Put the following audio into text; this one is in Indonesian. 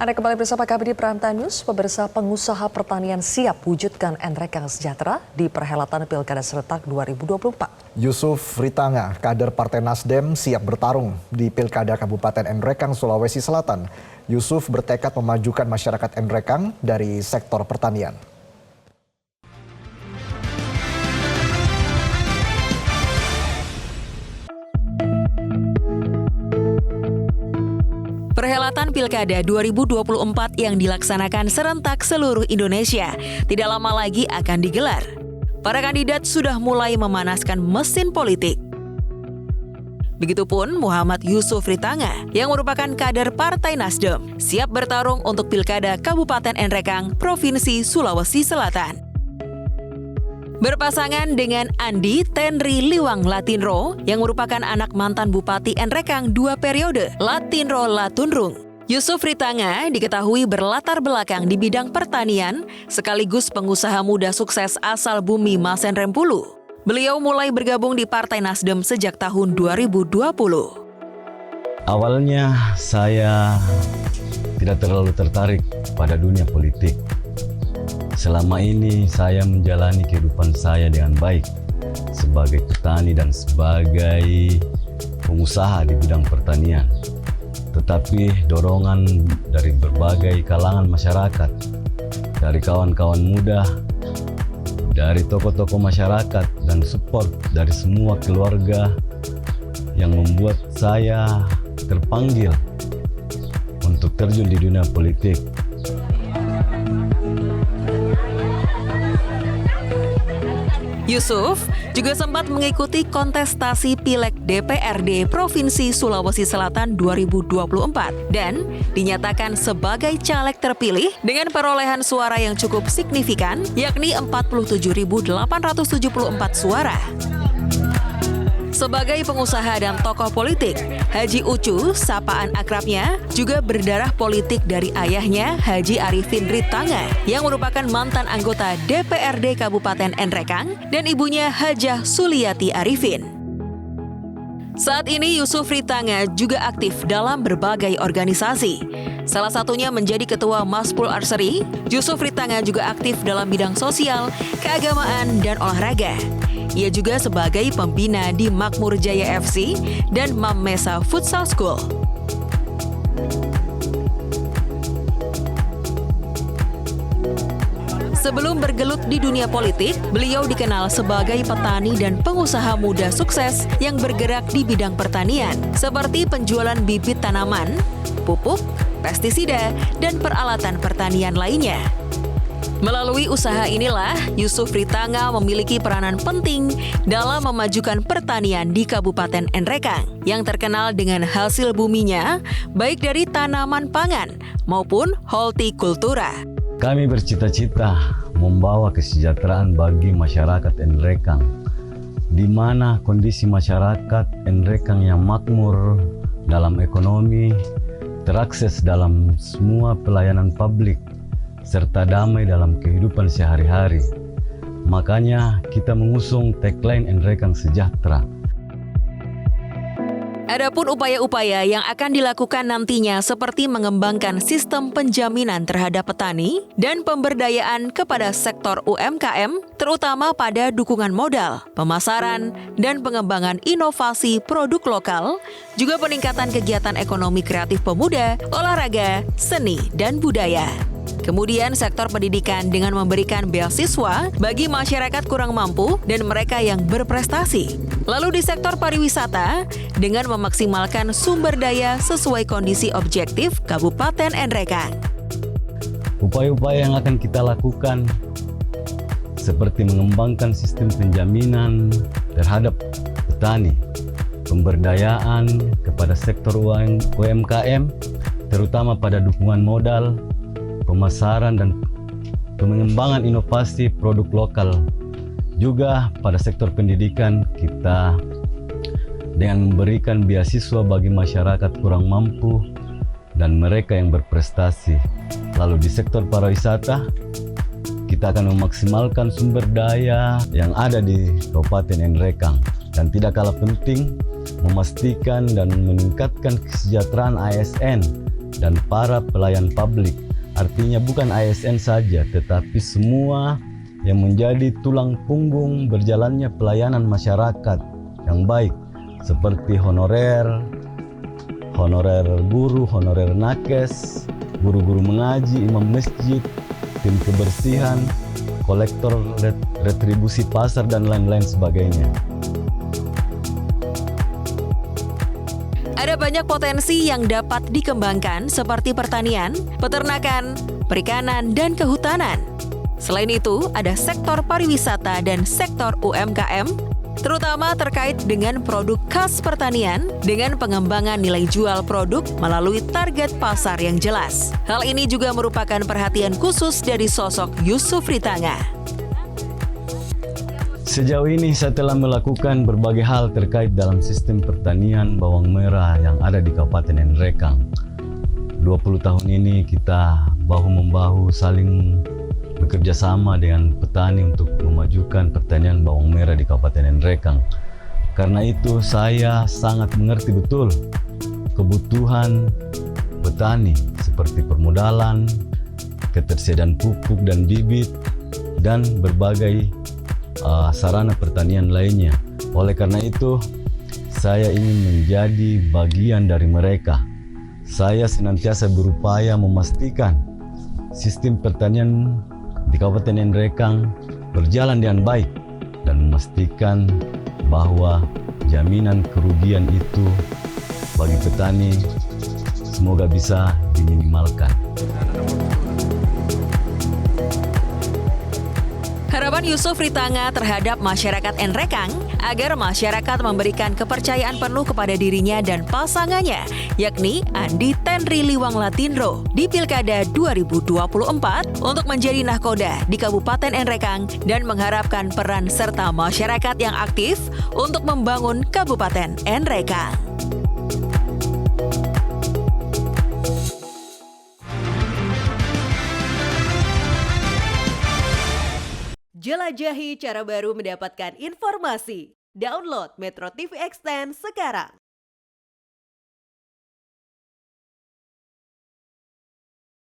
Anda kembali bersama kami di Prime Time News. Pemirsa, pengusaha pertanian siap wujudkan NREKang sejahtera di perhelatan Pilkada Serentak 2024. Yusuf Ritanga, kader Partai Nasdem, siap bertarung di Pilkada Kabupaten NREKang, Sulawesi Selatan. Yusuf bertekad memajukan masyarakat NREKang dari sektor pertanian. Perhelatan Pilkada 2024 yang dilaksanakan serentak seluruh Indonesia tidak lama lagi akan digelar. Para kandidat sudah mulai memanaskan mesin politik. Begitupun Muhammad Yusuf Ritanga yang merupakan kader Partai Nasdem siap bertarung untuk Pilkada Kabupaten NREKang, Provinsi Sulawesi Selatan. Berpasangan dengan Andi Tenri Liwang Latinro yang merupakan anak mantan Bupati NREKang 2 periode, Latinro Latunrung. Yusuf Ritanga diketahui berlatar belakang di bidang pertanian sekaligus pengusaha muda sukses asal bumi Masen Rempulu. Beliau mulai bergabung di Partai Nasdem sejak tahun 2020. Awalnya saya tidak terlalu tertarik pada dunia politik. Selama ini saya menjalani kehidupan saya dengan baik sebagai petani dan sebagai pengusaha di bidang pertanian. Tetapi dorongan dari berbagai kalangan masyarakat, dari kawan-kawan muda, dari tokoh-tokoh masyarakat, dan support dari semua keluarga yang membuat saya terpanggil untuk terjun di dunia politik. Yusuf juga sempat mengikuti kontestasi Pileg DPRD Provinsi Sulawesi Selatan 2024 dan dinyatakan sebagai caleg terpilih dengan perolehan suara yang cukup signifikan, yakni 47.874 suara. Sebagai pengusaha dan tokoh politik, Haji Ucu, sapaan akrabnya, juga berdarah politik dari ayahnya Haji Arifin Ritanga yang merupakan mantan anggota DPRD Kabupaten NREKang dan ibunya Hajah Suliati Arifin. Saat ini Yusuf Ritanga juga aktif dalam berbagai organisasi. Salah satunya menjadi ketua Maspul Arseri. Yusuf Ritanga juga aktif dalam bidang sosial, keagamaan, dan olahraga. Ia juga sebagai pembina di Makmur Jaya FC dan Mammesa Futsal School. Sebelum bergelut di dunia politik, beliau dikenal sebagai petani dan pengusaha muda sukses yang bergerak di bidang pertanian, seperti penjualan bibit tanaman, pupuk, pestisida, dan peralatan pertanian lainnya. Melalui usaha inilah, Yusuf Ritanga memiliki peranan penting dalam memajukan pertanian di Kabupaten NREKang yang terkenal dengan hasil buminya, baik dari tanaman pangan maupun hortikultura. Kami bercita-cita membawa kesejahteraan bagi masyarakat NREKang, di mana kondisi masyarakat NREKang yang makmur dalam ekonomi, terakses dalam semua pelayanan publik, serta damai dalam kehidupan sehari-hari. Makanya kita mengusung tagline NREKang Sejahtera. Adapun upaya-upaya yang akan dilakukan nantinya seperti mengembangkan sistem penjaminan terhadap petani dan pemberdayaan kepada sektor UMKM, terutama pada dukungan modal, pemasaran, dan pengembangan inovasi produk lokal, juga peningkatan kegiatan ekonomi kreatif pemuda, olahraga, seni, dan budaya. Kemudian sektor pendidikan dengan memberikan beasiswa bagi masyarakat kurang mampu dan mereka yang berprestasi. Lalu di sektor pariwisata dengan memaksimalkan sumber daya sesuai kondisi objektif Kabupaten NREKang. Upaya-upaya yang akan kita lakukan seperti mengembangkan sistem penjaminan terhadap petani, pemberdayaan kepada sektor UMKM, terutama pada dukungan modal, pemasaran dan pengembangan inovasi produk lokal. Juga pada sektor pendidikan kita dengan memberikan beasiswa bagi masyarakat kurang mampu dan mereka yang berprestasi. Lalu di sektor pariwisata kita akan memaksimalkan sumber daya yang ada di Kabupaten NREKang dan tidak kalah penting memastikan dan meningkatkan kesejahteraan ASN dan para pelayan publik. Artinya bukan ASN saja, tetapi semua yang menjadi tulang punggung berjalannya pelayanan masyarakat yang baik, seperti honorer guru, honorer nakes, guru-guru mengaji, imam masjid, tim kebersihan, kolektor retribusi pasar, dan lain-lain sebagainya. Ada banyak potensi yang dapat dikembangkan seperti pertanian, peternakan, perikanan, dan kehutanan. Selain itu, ada sektor pariwisata dan sektor UMKM, terutama terkait dengan produk khas pertanian dengan pengembangan nilai jual produk melalui target pasar yang jelas. Hal ini juga merupakan perhatian khusus dari sosok Yusuf Ritanga. Sejauh ini saya telah melakukan berbagai hal terkait dalam sistem pertanian bawang merah yang ada di Kabupaten Nrekang. 20 tahun ini kita bahu-membahu saling bekerja sama dengan petani untuk memajukan pertanian bawang merah di Kabupaten Nrekang. Karena itu saya sangat mengerti betul kebutuhan petani seperti permodalan, ketersediaan pupuk dan bibit, dan berbagai sarana pertanian lainnya. Oleh karena itu, saya ingin menjadi bagian dari mereka. Saya senantiasa berupaya memastikan sistem pertanian di Kabupaten Nrekang berjalan dengan baik dan memastikan bahwa jaminan kerugian itu bagi petani semoga bisa diminimalkan. Harapan Yusuf Ritanga terhadap masyarakat Nrekang agar masyarakat memberikan kepercayaan penuh kepada dirinya dan pasangannya, yakni Andi Tenri Liwang Latindro di Pilkada 2024 untuk menjadi nahkoda di Kabupaten Nrekang dan mengharapkan peran serta masyarakat yang aktif untuk membangun Kabupaten Nrekang. Jelajahi cara baru mendapatkan informasi. Download Metro TV Extend sekarang.